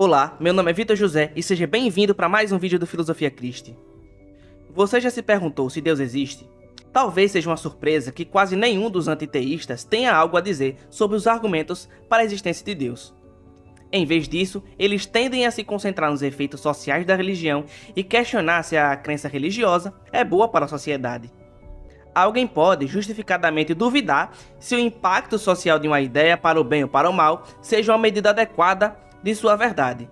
Olá, meu nome é Vitor José e seja bem-vindo para mais um vídeo do Filosofia Christi. Você já se perguntou se Deus existe? Talvez seja uma surpresa que quase nenhum dos antiteístas tenha algo a dizer sobre os argumentos para a existência de Deus. Em vez disso, eles tendem a se concentrar nos efeitos sociais da religião e questionar se a crença religiosa é boa para a sociedade. Alguém pode justificadamente duvidar se o impacto social de uma ideia para o bem ou para o mal seja uma medida adequada de sua verdade,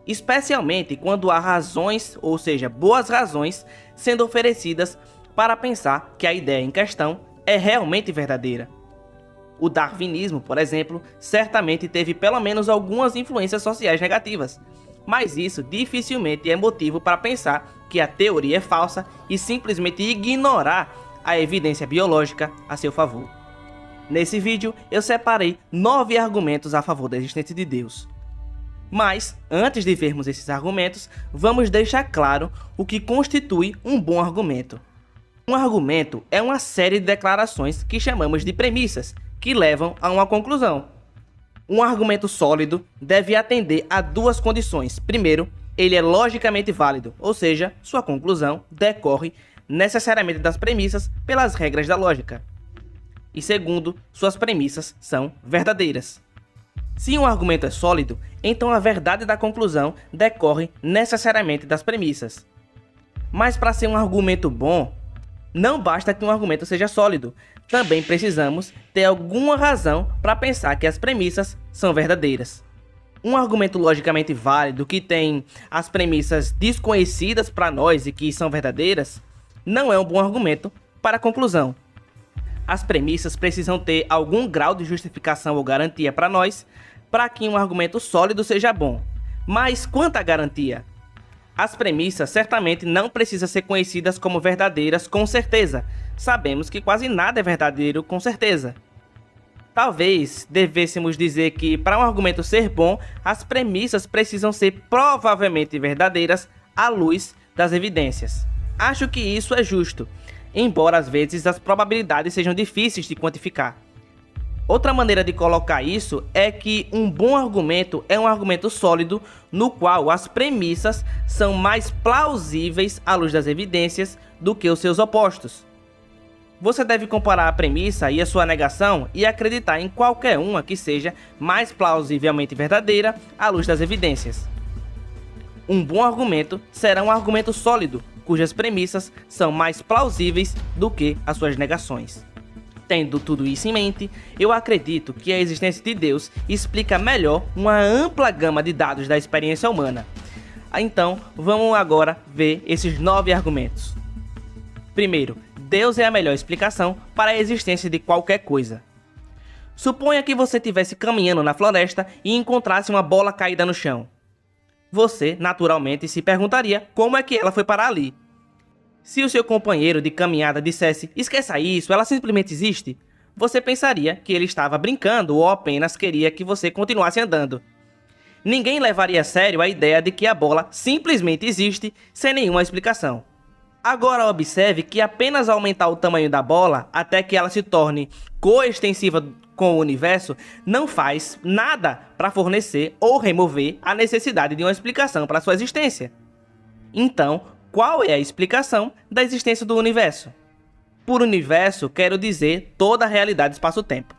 especialmente quando há razões, ou seja, boas razões, sendo oferecidas para pensar que a ideia em questão é realmente verdadeira. O darwinismo, por exemplo, certamente teve pelo menos algumas influências sociais negativas, mas isso dificilmente é motivo para pensar que a teoria é falsa e simplesmente ignorar a evidência biológica a seu favor. Nesse vídeo, eu separei 9 argumentos a favor da existência de Deus. Mas, antes de vermos esses argumentos, vamos deixar claro o que constitui um bom argumento. Um argumento é uma série de declarações que chamamos de premissas, que levam a uma conclusão. Um argumento sólido deve atender a duas condições. Primeiro, ele é logicamente válido, ou seja, sua conclusão decorre necessariamente das premissas pelas regras da lógica. E segundo, suas premissas são verdadeiras. Se um argumento é sólido, então a verdade da conclusão decorre necessariamente das premissas. Mas para ser um argumento bom, não basta que um argumento seja sólido. Também precisamos ter alguma razão para pensar que as premissas são verdadeiras. Um argumento logicamente válido que tem as premissas desconhecidas para nós e que são verdadeiras, não é um bom argumento para a conclusão. As premissas precisam ter algum grau de justificação ou garantia para nós, para que um argumento sólido seja bom. Mas quanto à garantia? As premissas certamente não precisam ser conhecidas como verdadeiras com certeza. Sabemos que quase nada é verdadeiro com certeza. Talvez devêssemos dizer que para um argumento ser bom, as premissas precisam ser provavelmente verdadeiras à luz das evidências. Acho que isso é justo, embora às vezes as probabilidades sejam difíceis de quantificar. Outra maneira de colocar isso é que um bom argumento é um argumento sólido no qual as premissas são mais plausíveis à luz das evidências do que os seus opostos. Você deve comparar a premissa e a sua negação e acreditar em qualquer uma que seja mais plausivelmente verdadeira à luz das evidências. Um bom argumento será um argumento sólido, cujas premissas são mais plausíveis do que as suas negações. Tendo tudo isso em mente, eu acredito que a existência de Deus explica melhor uma ampla gama de dados da experiência humana. Então, vamos agora ver esses 9 argumentos. Primeiro, Deus é a melhor explicação para a existência de qualquer coisa. Suponha que você estivesse caminhando na floresta e encontrasse uma bola caída no chão. Você, naturalmente, se perguntaria como é que ela foi parar ali. Se o seu companheiro de caminhada dissesse, esqueça isso, ela simplesmente existe, você pensaria que ele estava brincando ou apenas queria que você continuasse andando. Ninguém levaria a sério a ideia de que a bola simplesmente existe sem nenhuma explicação. Agora observe que apenas aumentar o tamanho da bola até que ela se torne coextensiva com o universo não faz nada para fornecer ou remover a necessidade de uma explicação para sua existência. Então, qual é a explicação da existência do universo? Por universo, quero dizer toda a realidade espaço-tempo.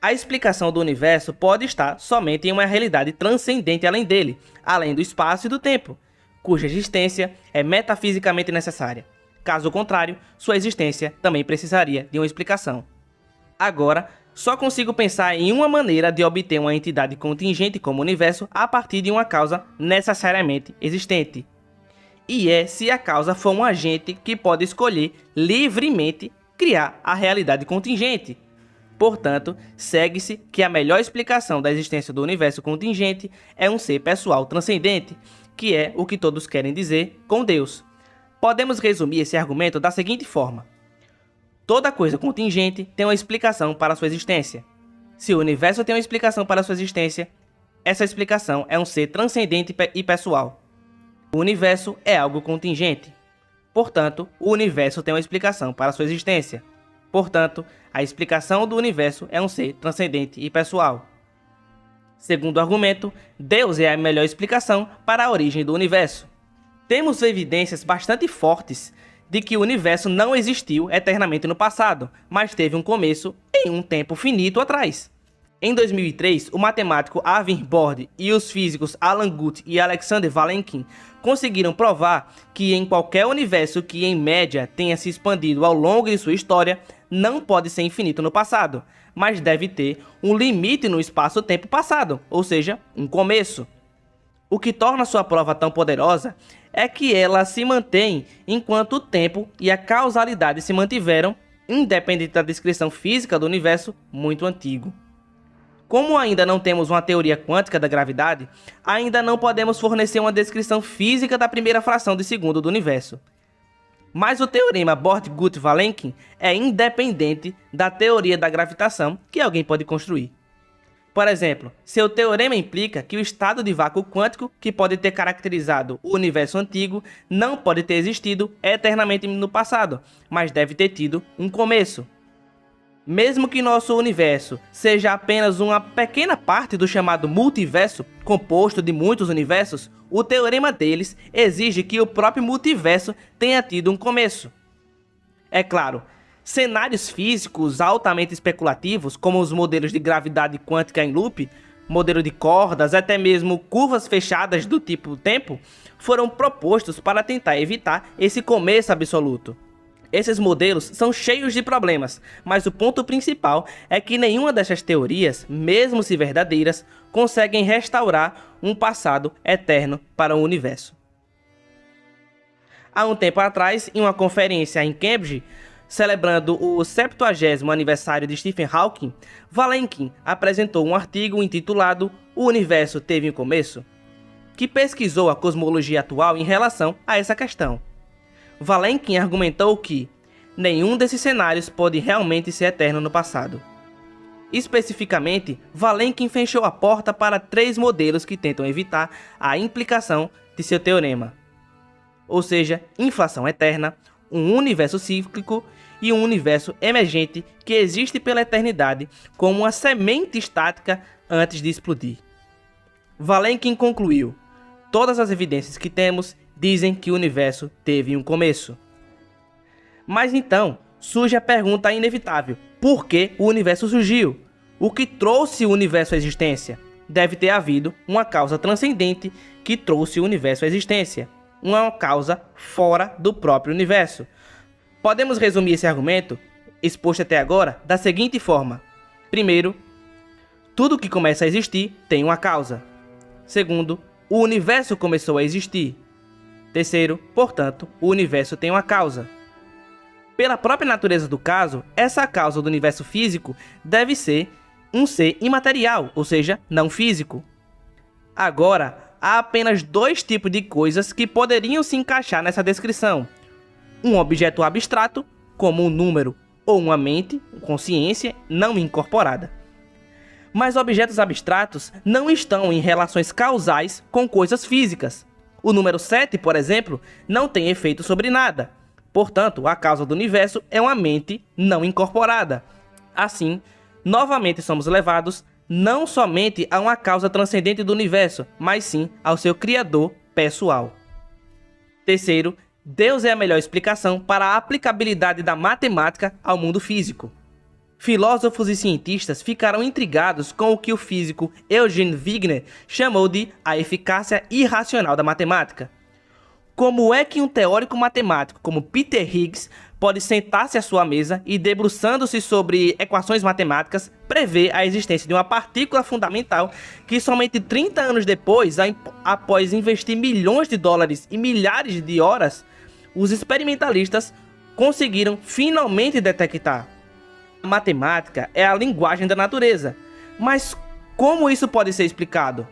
A explicação do universo pode estar somente em uma realidade transcendente além dele, além do espaço e do tempo, cuja existência é metafisicamente necessária. Caso contrário, sua existência também precisaria de uma explicação. Agora, só consigo pensar em uma maneira de obter uma entidade contingente como o universo a partir de uma causa necessariamente existente. E é se a causa for um agente que pode escolher livremente criar a realidade contingente. Portanto, segue-se que a melhor explicação da existência do universo contingente é um ser pessoal transcendente, que é o que todos querem dizer com Deus. Podemos resumir esse argumento da seguinte forma: toda coisa contingente tem uma explicação para sua existência. Se o universo tem uma explicação para sua existência, essa explicação é um ser transcendente e pessoal. O universo é algo contingente. Portanto, o universo tem uma explicação para sua existência. Portanto, a explicação do universo é um ser transcendente e pessoal. Segundo o argumento, Deus é a melhor explicação para a origem do universo. Temos evidências bastante fortes de que o universo não existiu eternamente no passado, mas teve um começo em um tempo finito atrás. Em 2003, o matemático Arvin Borde e os físicos Alan Guth e Alexander Valenkin conseguiram provar que em qualquer universo que em média tenha se expandido ao longo de sua história, não pode ser infinito no passado, mas deve ter um limite no espaço-tempo passado, ou seja, um começo. O que torna sua prova tão poderosa é que ela se mantém enquanto o tempo e a causalidade se mantiveram, independente da descrição física do universo muito antigo. Como ainda não temos uma teoria quântica da gravidade, ainda não podemos fornecer uma descrição física da primeira fração de segundo do universo. Mas o teorema Borde-Guth-Valenkin é independente da teoria da gravitação que alguém pode construir. Por exemplo, seu teorema implica que o estado de vácuo quântico, que pode ter caracterizado o universo antigo, não pode ter existido eternamente no passado, mas deve ter tido um começo. Mesmo que nosso universo seja apenas uma pequena parte do chamado multiverso, composto de muitos universos, o teorema deles exige que o próprio multiverso tenha tido um começo. É claro, cenários físicos altamente especulativos, como os modelos de gravidade quântica em loop, modelo de cordas, até mesmo curvas fechadas do tipo tempo, foram propostos para tentar evitar esse começo absoluto. Esses modelos são cheios de problemas, mas o ponto principal é que nenhuma dessas teorias, mesmo se verdadeiras, conseguem restaurar um passado eterno para o universo. Há um tempo atrás, em uma conferência em Cambridge, celebrando o 70º aniversário de Stephen Hawking, Valenkin apresentou um artigo intitulado "O Universo Teve um Começo?", que pesquisou a cosmologia atual em relação a essa questão. Valenkin argumentou que nenhum desses cenários pode realmente ser eterno no passado. Especificamente, Valenkin fechou a porta para 3 modelos que tentam evitar a implicação de seu teorema, ou seja, inflação eterna, um universo cíclico e um universo emergente que existe pela eternidade como uma semente estática antes de explodir. Valenkin concluiu: todas as evidências que temos dizem que o universo teve um começo. Mas então, surge a pergunta inevitável: por que o universo surgiu? O que trouxe o universo à existência? Deve ter havido uma causa transcendente que trouxe o universo à existência, uma causa fora do próprio universo. Podemos resumir esse argumento, exposto até agora, da seguinte forma: primeiro, tudo que começa a existir tem uma causa. Segundo, o universo começou a existir. Terceiro, portanto, o universo tem uma causa. Pela própria natureza do caso, essa causa do universo físico deve ser um ser imaterial, ou seja, não físico. Agora, há apenas 2 tipos de coisas que poderiam se encaixar nessa descrição: um objeto abstrato, como um número ou uma mente, consciência não incorporada. Mas objetos abstratos não estão em relações causais com coisas físicas. O número 7, por exemplo, não tem efeito sobre nada. Portanto, a causa do universo é uma mente não incorporada. Assim, novamente somos levados não somente a uma causa transcendente do universo, mas sim ao seu criador pessoal. Terceiro, Deus é a melhor explicação para a aplicabilidade da matemática ao mundo físico. Filósofos e cientistas ficaram intrigados com o que o físico Eugene Wigner chamou de a eficácia irracional da matemática. Como é que um teórico matemático como Peter Higgs pode sentar-se à sua mesa e, debruçando-se sobre equações matemáticas, prever a existência de uma partícula fundamental que somente 30 anos depois, após investir milhões de dólares e milhares de horas, os experimentalistas conseguiram finalmente detectar? A matemática é a linguagem da natureza, mas como isso pode ser explicado?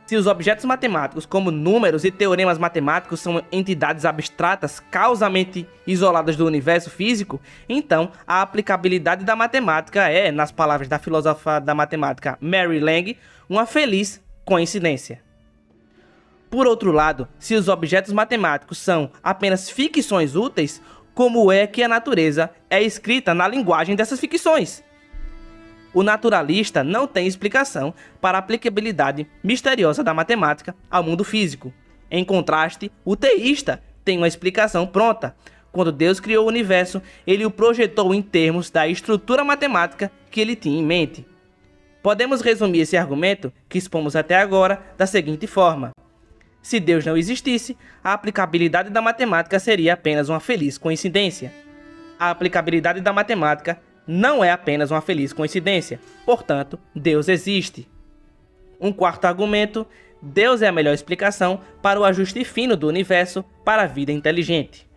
Se os objetos matemáticos, como números e teoremas matemáticos, são entidades abstratas causamente isoladas do universo físico, então a aplicabilidade da matemática é, nas palavras da filósofa da matemática Mary Lang, uma feliz coincidência. Por outro lado, se os objetos matemáticos são apenas ficções úteis, como é que a natureza é escrita na linguagem dessas ficções? o naturalista não tem explicação para a aplicabilidade misteriosa da matemática ao mundo físico. Em contraste, o teísta tem uma explicação pronta. Quando Deus criou o universo, ele o projetou em termos da estrutura matemática que ele tinha em mente. Podemos resumir esse argumento que expomos até agora da seguinte forma: se Deus não existisse, a aplicabilidade da matemática seria apenas uma feliz coincidência. A aplicabilidade da matemática não é apenas uma feliz coincidência, portanto, Deus existe. Um quarto argumento: Deus é a melhor explicação para o ajuste fino do universo para a vida inteligente.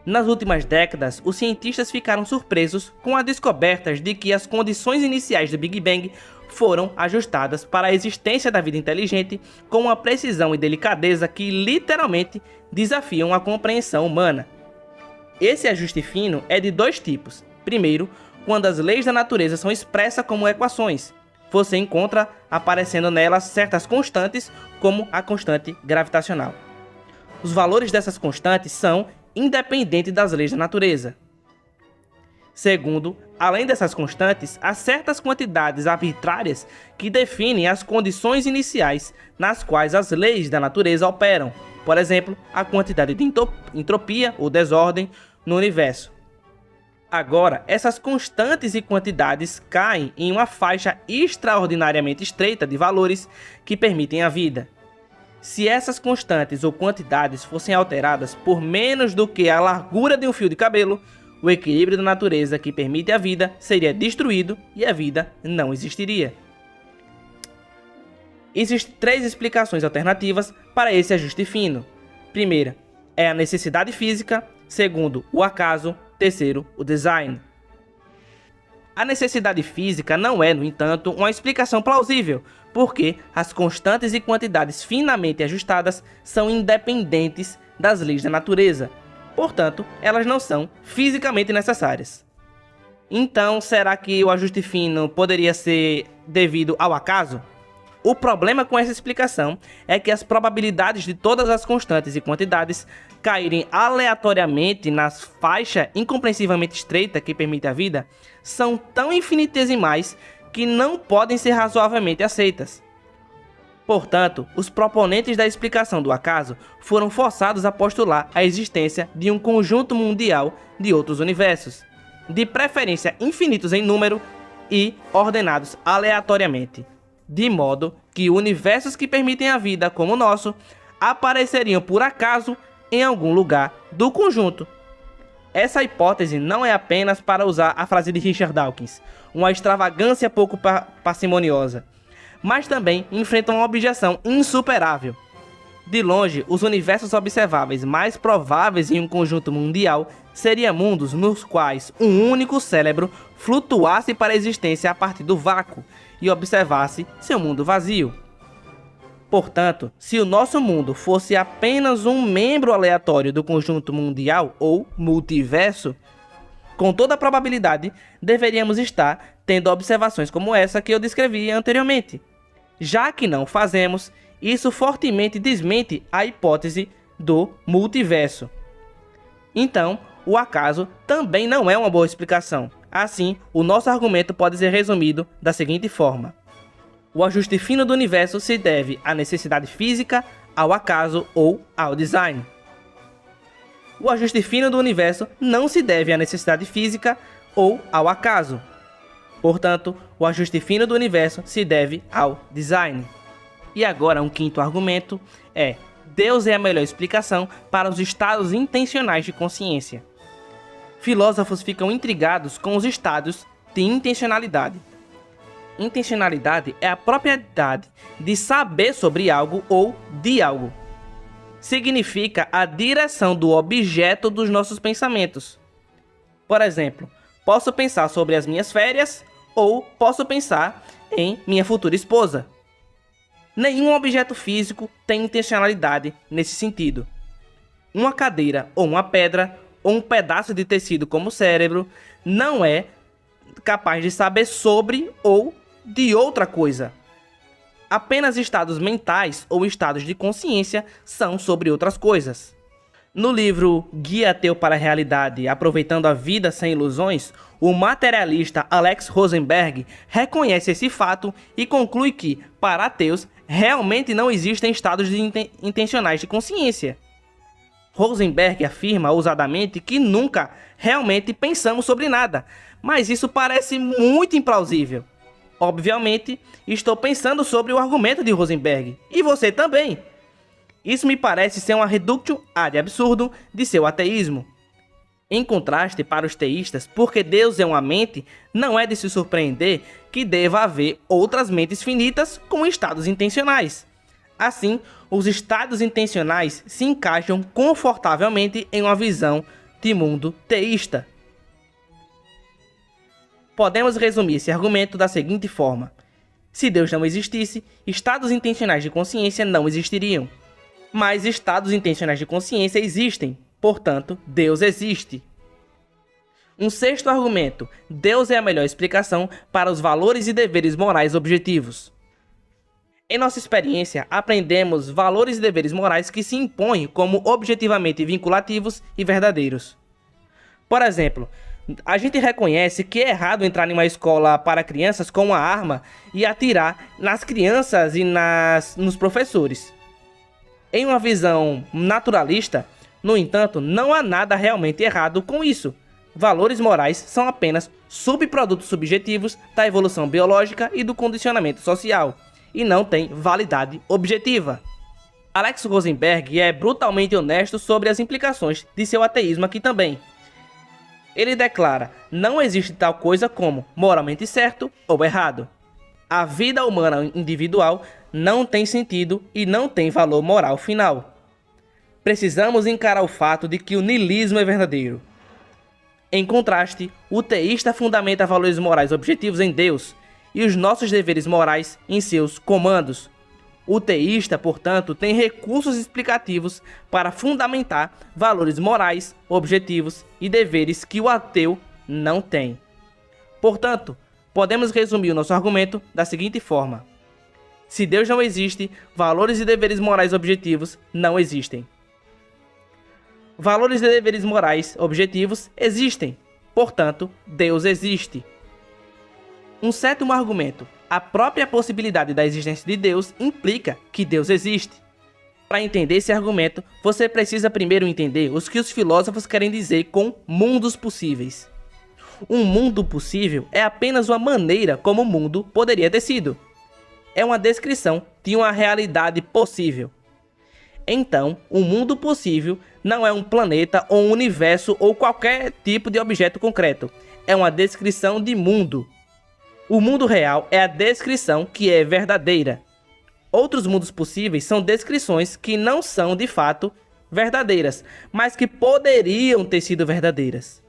Nas últimas décadas, os cientistas ficaram surpresos com as descobertas de que as condições iniciais do Big Bang foram ajustadas para a existência da vida inteligente com uma precisão e delicadeza que literalmente desafiam a compreensão humana. Esse ajuste fino é de dois tipos. Primeiro, quando as leis da natureza são expressas como equações. Você encontra aparecendo nelas certas constantes, como a constante gravitacional. Os valores dessas constantes são independentes das leis da natureza. Segundo, além dessas constantes, há certas quantidades arbitrárias que definem as condições iniciais nas quais as leis da natureza operam. Por exemplo, a quantidade de entropia ou desordem no universo. Agora, essas constantes e quantidades caem em uma faixa extraordinariamente estreita de valores que permitem a vida. Se essas constantes ou quantidades fossem alteradas por menos do que a largura de um fio de cabelo, o equilíbrio da natureza que permite a vida seria destruído e a vida não existiria. Existem três explicações alternativas para esse ajuste fino. Primeira é a necessidade física, segundo, o acaso, terceiro, o design. A necessidade física não é, no entanto, uma explicação plausível, porque as constantes e quantidades finamente ajustadas são independentes das leis da natureza. Portanto, elas não são fisicamente necessárias. Então, será que o ajuste fino poderia ser devido ao acaso? O problema com essa explicação é que as probabilidades de todas as constantes e quantidades caírem aleatoriamente nas faixas incompreensivelmente estreitas que permite a vida são tão infinitesimais que não podem ser razoavelmente aceitas. Portanto, os proponentes da explicação do acaso foram forçados a postular a existência de um conjunto mundial de outros universos, de preferência infinitos em número e ordenados aleatoriamente, de modo que universos que permitem a vida como o nosso apareceriam por acaso em algum lugar do conjunto. Essa hipótese não é apenas para usar a frase de Richard Dawkins, uma extravagância pouco parcimoniosa, mas também enfrenta uma objeção insuperável. De longe, os universos observáveis mais prováveis em um conjunto mundial seriam mundos nos quais um único cérebro flutuasse para a existência a partir do vácuo e observasse seu mundo vazio. Portanto, se o nosso mundo fosse apenas um membro aleatório do conjunto mundial ou multiverso, com toda a probabilidade, deveríamos estar tendo observações como essa que eu descrevi anteriormente. Já que não fazemos, isso fortemente desmente a hipótese do multiverso. Então, o acaso também não é uma boa explicação. Assim, o nosso argumento pode ser resumido da seguinte forma: o ajuste fino do universo se deve à necessidade física, ao acaso ou ao design. O ajuste fino do universo não se deve à necessidade física ou ao acaso. Portanto, o ajuste fino do universo se deve ao design. E agora, um quinto argumento é: Deus é a melhor explicação para os estados intencionais de consciência. Filósofos ficam intrigados com os estados de intencionalidade. Intencionalidade é a propriedade de saber sobre algo ou de algo. Significa a direção do objeto dos nossos pensamentos. Por exemplo, posso pensar sobre as minhas férias ou posso pensar em minha futura esposa. Nenhum objeto físico tem intencionalidade nesse sentido. Uma cadeira ou uma pedra ou um pedaço de tecido como o cérebro não é capaz de saber sobre ou de outra coisa. Apenas estados mentais ou estados de consciência são sobre outras coisas. No livro Guia Ateu para a Realidade, Aproveitando a Vida Sem Ilusões, o materialista Alex Rosenberg reconhece esse fato e conclui que, para ateus, realmente não existem estados intencionais de consciência. Rosenberg afirma ousadamente que nunca realmente pensamos sobre nada, mas isso parece muito implausível. Obviamente, estou pensando sobre o argumento de Rosenberg, e você também. Isso me parece ser uma reductio ad absurdum de seu ateísmo. Em contraste, para os teístas, porque Deus é uma mente, não é de se surpreender que deva haver outras mentes finitas com estados intencionais. Assim, os estados intencionais se encaixam confortavelmente em uma visão de mundo teísta. Podemos resumir esse argumento da seguinte forma: se Deus não existisse, estados intencionais de consciência não existiriam. Mas estados intencionais de consciência existem, portanto, Deus existe. Um sexto argumento: Deus é a melhor explicação para os valores e deveres morais objetivos. Em nossa experiência, aprendemos valores e deveres morais que se impõem como objetivamente vinculativos e verdadeiros. Por exemplo, a gente reconhece que é errado entrar em uma escola para crianças com uma arma e atirar nas crianças e nos professores. Em uma visão naturalista, no entanto, não há nada realmente errado com isso. Valores morais são apenas subprodutos subjetivos da evolução biológica e do condicionamento social, e não têm validade objetiva. Alex Rosenberg é brutalmente honesto sobre as implicações de seu ateísmo aqui também. Ele declara: não existe tal coisa como moralmente certo ou errado. A vida humana individual não tem sentido e não tem valor moral final. Precisamos encarar o fato de que o niilismo é verdadeiro. Em contraste, o teísta fundamenta valores morais objetivos em Deus e os nossos deveres morais em seus comandos. O teísta, portanto, tem recursos explicativos para fundamentar valores morais, objetivos e deveres que o ateu não tem. Portanto, podemos resumir o nosso argumento da seguinte forma: se Deus não existe, valores e deveres morais objetivos não existem. Valores e deveres morais objetivos existem, portanto, Deus existe. Um sétimo argumento: a própria possibilidade da existência de Deus implica que Deus existe. Para entender esse argumento, você precisa primeiro entender o que os filósofos querem dizer com mundos possíveis. Um mundo possível é apenas uma maneira como o mundo poderia ter sido. É uma descrição de uma realidade possível. Então, um mundo possível não é um planeta ou um universo ou qualquer tipo de objeto concreto. É uma descrição de mundo. O mundo real é a descrição que é verdadeira. Outros mundos possíveis são descrições que não são de fato verdadeiras, mas que poderiam ter sido verdadeiras.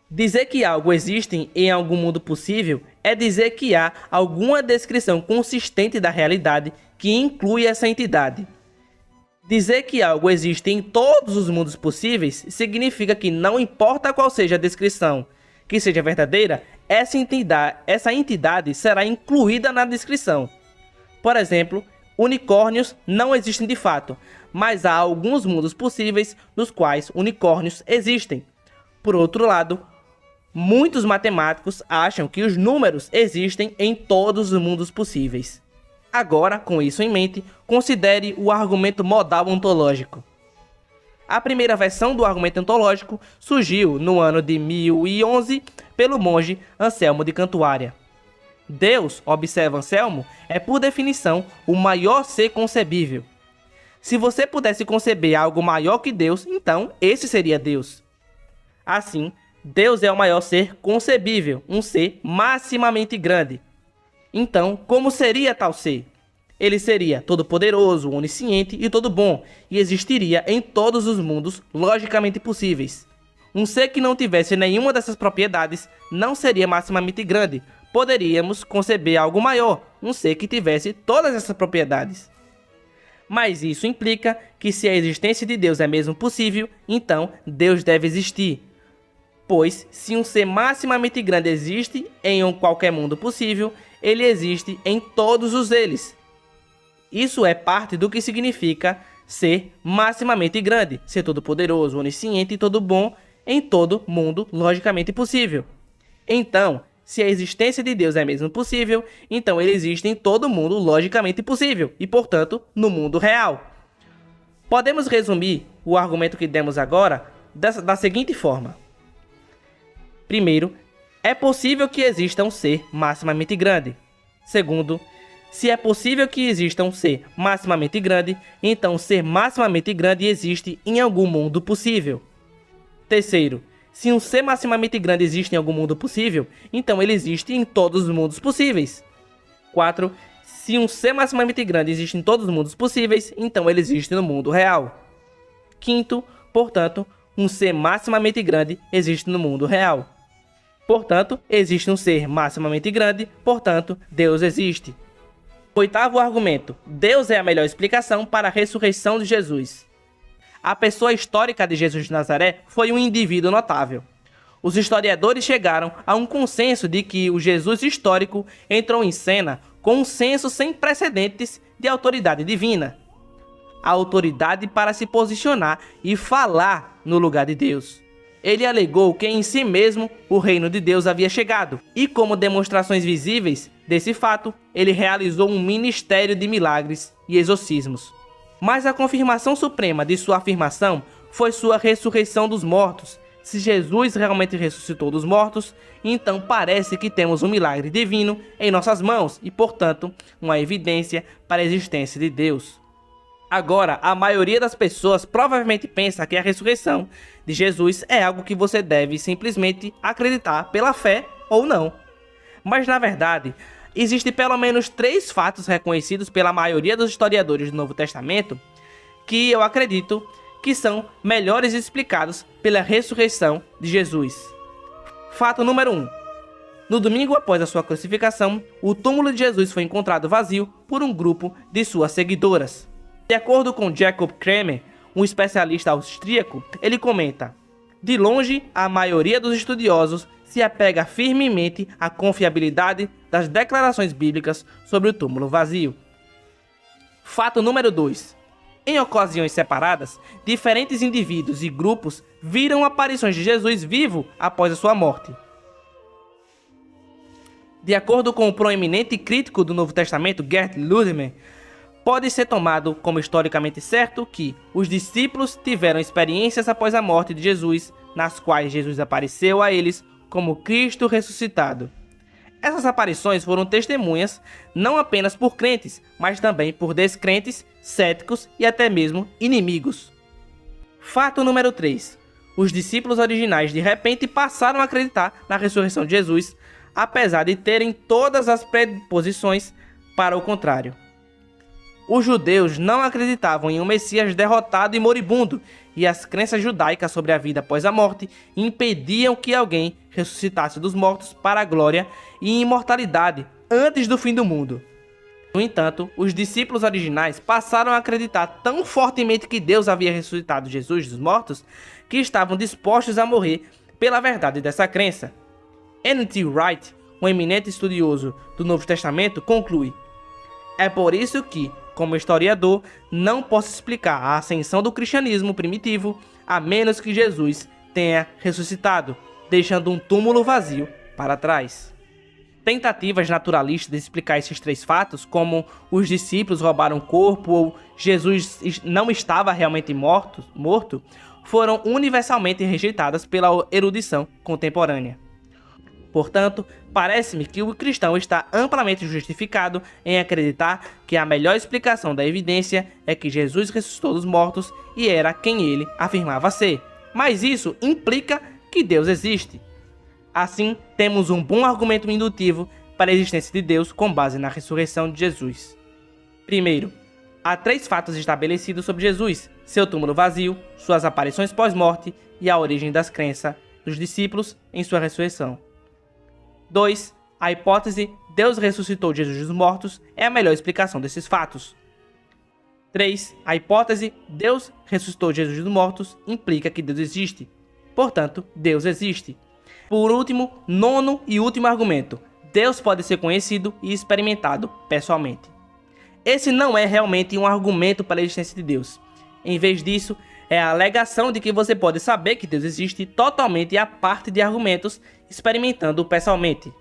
Dizer que algo existe em algum mundo possível é dizer que há alguma descrição consistente da realidade que inclui essa entidade. Dizer que algo existe em todos os mundos possíveis significa que não importa qual seja a descrição que seja verdadeira, essa entidade será incluída na descrição. Por exemplo, unicórnios não existem de fato, mas há alguns mundos possíveis nos quais unicórnios existem. Por outro lado, muitos matemáticos acham que os números existem em todos os mundos possíveis. Agora, com isso em mente, considere o argumento modal ontológico. A primeira versão do argumento ontológico surgiu no ano de 1011 pelo monge Anselmo de Cantuária. Deus, observa Anselmo, é por definição o maior ser concebível. Se você pudesse conceber algo maior que Deus, então esse seria Deus. Assim, Deus é o maior ser concebível, um ser maximamente grande. Então, como seria tal ser? Ele seria todo-poderoso, onisciente e todo bom, e existiria em todos os mundos logicamente possíveis. Um ser que não tivesse nenhuma dessas propriedades não seria maximamente grande. Poderíamos conceber algo maior, um ser que tivesse todas essas propriedades. Mas isso implica que se a existência de Deus é mesmo possível, então Deus deve existir. Pois, se um ser maximamente grande existe em qualquer mundo possível, ele existe em todos os eles. Isso é parte do que significa ser maximamente grande, ser todo-poderoso, onisciente e todo bom em todo mundo logicamente possível. Então, se a existência de Deus é mesmo possível, então ele existe em todo mundo logicamente possível e, portanto, no mundo real. Podemos resumir o argumento que demos agora da seguinte forma. Primeiro, é possível que exista um ser maximamente grande. Segundo, se é possível que exista um ser maximamente grande, então o ser maximamente grande existe em algum mundo possível. Terceiro, se um ser maximamente grande existe em algum mundo possível, então ele existe em todos os mundos possíveis. 4. Se um ser maximamente grande existe em todos os mundos possíveis, então ele existe no mundo real. 5. Portanto, um ser maximamente grande existe no mundo real. Portanto, existe um ser maximamente grande, portanto, Deus existe. 8º argumento. Deus é a melhor explicação para a ressurreição de Jesus. A pessoa histórica de Jesus de Nazaré foi um indivíduo notável. Os historiadores chegaram a um consenso de que o Jesus histórico entrou em cena com um senso sem precedentes de autoridade divina. A autoridade para se posicionar e falar no lugar de Deus. Ele alegou que em si mesmo o reino de Deus havia chegado, e como demonstrações visíveis desse fato, ele realizou um ministério de milagres e exorcismos. Mas a confirmação suprema de sua afirmação foi sua ressurreição dos mortos. Se Jesus realmente ressuscitou dos mortos, então parece que temos um milagre divino em nossas mãos e, portanto, uma evidência para a existência de Deus. Agora, a maioria das pessoas provavelmente pensa que a ressurreição de Jesus é algo que você deve simplesmente acreditar pela fé ou não. Mas, na verdade, existem pelo menos 3 fatos reconhecidos pela maioria dos historiadores do Novo Testamento que eu acredito que são melhores explicados pela ressurreição de Jesus. Fato número 1. No domingo após a sua crucificação, o túmulo de Jesus foi encontrado vazio por um grupo de suas seguidoras. De acordo com Jacob Kramer, um especialista austríaco, ele comenta: de longe, a maioria dos estudiosos se apega firmemente à confiabilidade das declarações bíblicas sobre o túmulo vazio. Fato número 2. Em ocasiões separadas, diferentes indivíduos e grupos viram aparições de Jesus vivo após a sua morte. De acordo com o proeminente crítico do Novo Testamento, Gerd Ludemann, pode ser tomado como historicamente certo que os discípulos tiveram experiências após a morte de Jesus, nas quais Jesus apareceu a eles como Cristo ressuscitado. Essas aparições foram testemunhas não apenas por crentes, mas também por descrentes, céticos e até mesmo inimigos. Fato número 3. Os discípulos originais de repente passaram a acreditar na ressurreição de Jesus, apesar de terem todas as predisposições para o contrário. Os judeus não acreditavam em um Messias derrotado e moribundo, e as crenças judaicas sobre a vida após a morte impediam que alguém ressuscitasse dos mortos para a glória e imortalidade antes do fim do mundo. No entanto, os discípulos originais passaram a acreditar tão fortemente que Deus havia ressuscitado Jesus dos mortos que estavam dispostos a morrer pela verdade dessa crença. N.T. Wright, um eminente estudioso do Novo Testamento, conclui: é por isso que, como historiador, não posso explicar a ascensão do cristianismo primitivo a menos que Jesus tenha ressuscitado, deixando um túmulo vazio para trás. Tentativas naturalistas de explicar esses 3 fatos, como os discípulos roubaram o corpo ou Jesus não estava realmente morto, foram universalmente rejeitadas pela erudição contemporânea. Portanto, parece-me que o cristão está amplamente justificado em acreditar que a melhor explicação da evidência é que Jesus ressuscitou dos mortos e era quem ele afirmava ser. Mas isso implica que Deus existe. Assim, temos um bom argumento indutivo para a existência de Deus com base na ressurreição de Jesus. Primeiro, há 3 fatos estabelecidos sobre Jesus: seu túmulo vazio, suas aparições pós-morte e a origem das crenças dos discípulos em sua ressurreição. 2. A hipótese Deus ressuscitou Jesus dos mortos é a melhor explicação desses fatos. 3. A hipótese Deus ressuscitou Jesus dos mortos implica que Deus existe. Portanto, Deus existe. Por último, 9º e último argumento: Deus pode ser conhecido e experimentado pessoalmente. Esse não é realmente um argumento para a existência de Deus. Em vez disso, é a alegação de que você pode saber que Deus existe totalmente à parte de argumentos, experimentando pessoalmente.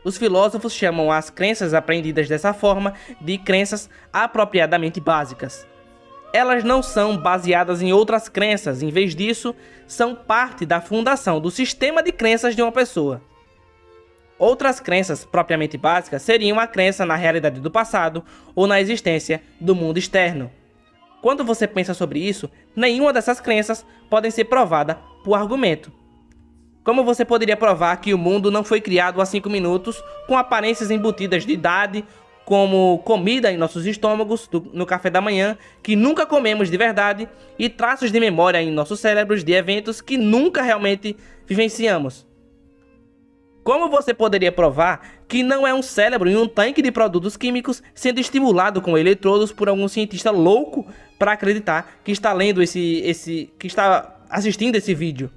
Os filósofos chamam as crenças aprendidas dessa forma de crenças apropriadamente básicas. Elas não são baseadas em outras crenças, em vez disso, são parte da fundação do sistema de crenças de uma pessoa. Outras crenças propriamente básicas seriam a crença na realidade do passado ou na existência do mundo externo. Quando você pensa sobre isso, nenhuma dessas crenças podem ser provada por argumento. Como você poderia provar que o mundo não foi criado há 5 minutos, com aparências embutidas de idade, como comida em nossos estômagos no café da manhã, que nunca comemos de verdade, e traços de memória em nossos cérebros de eventos que nunca realmente vivenciamos? Como você poderia provar que não é um cérebro em um tanque de produtos químicos sendo estimulado com eletrodos por algum cientista louco para acreditar que está lendo que está assistindo esse vídeo?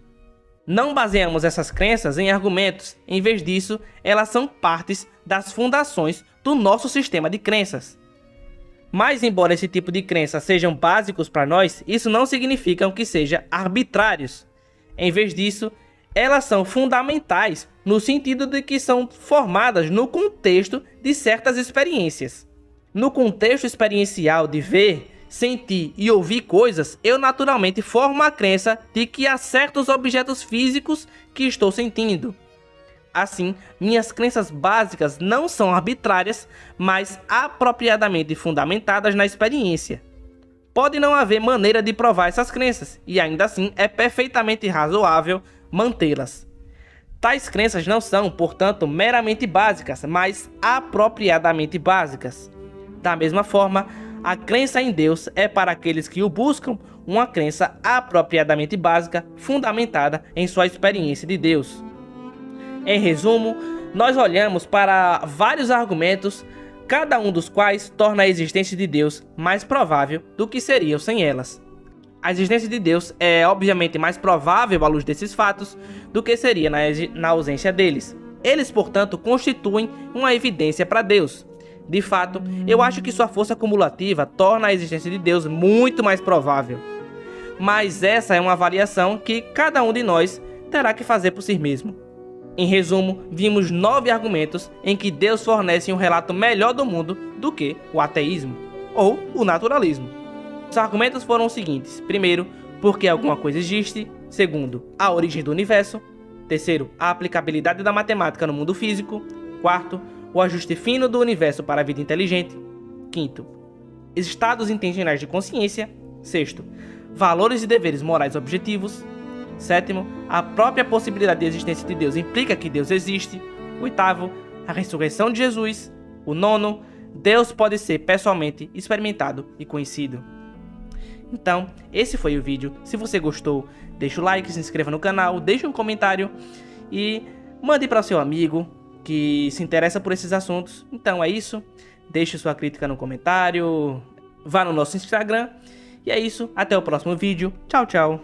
Não baseamos essas crenças em argumentos, em vez disso, elas são partes das fundações do nosso sistema de crenças. Mas, embora esse tipo de crença sejam básicos para nós, isso não significa que sejam arbitrários. Em vez disso, elas são fundamentais no sentido de que são formadas no contexto de certas experiências. No contexto experiencial de ver, sentir e ouvir coisas, eu naturalmente formo a crença de que há certos objetos físicos que estou sentindo. Assim, minhas crenças básicas não são arbitrárias, mas apropriadamente fundamentadas na experiência. Pode não haver maneira de provar essas crenças, e ainda assim é perfeitamente razoável mantê-las. Tais crenças não são, portanto, meramente básicas, mas apropriadamente básicas. Da mesma forma, a crença em Deus é para aqueles que o buscam uma crença apropriadamente básica, fundamentada em sua experiência de Deus. Em resumo, nós olhamos para vários argumentos, cada um dos quais torna a existência de Deus mais provável do que seria sem elas. A existência de Deus é obviamente mais provável à luz desses fatos do que seria na ausência deles. Eles, portanto, constituem uma evidência para Deus. De fato, eu acho que sua força cumulativa torna a existência de Deus muito mais provável. Mas essa é uma avaliação que cada um de nós terá que fazer por si mesmo. Em resumo, vimos 9 argumentos em que Deus fornece um relato melhor do mundo do que o ateísmo ou o naturalismo. Os argumentos foram os seguintes: primeiro, porque alguma coisa existe; segundo, a origem do universo; terceiro, a aplicabilidade da matemática no mundo físico; quarto, o ajuste fino do universo para a vida inteligente; quinto, estados intencionais de consciência; sexto, valores e deveres morais objetivos; sétimo, a própria possibilidade de existência de Deus implica que Deus existe; oitavo, a ressurreição de Jesus; o nono, Deus pode ser pessoalmente experimentado e conhecido. Então, esse foi o vídeo. Se você gostou, deixa o like, se inscreva no canal, deixe um comentário e mande para o seu amigo que se interessa por esses assuntos. Então é isso, deixe sua crítica no comentário, vá no nosso Instagram, e é isso, até o próximo vídeo, tchau, tchau.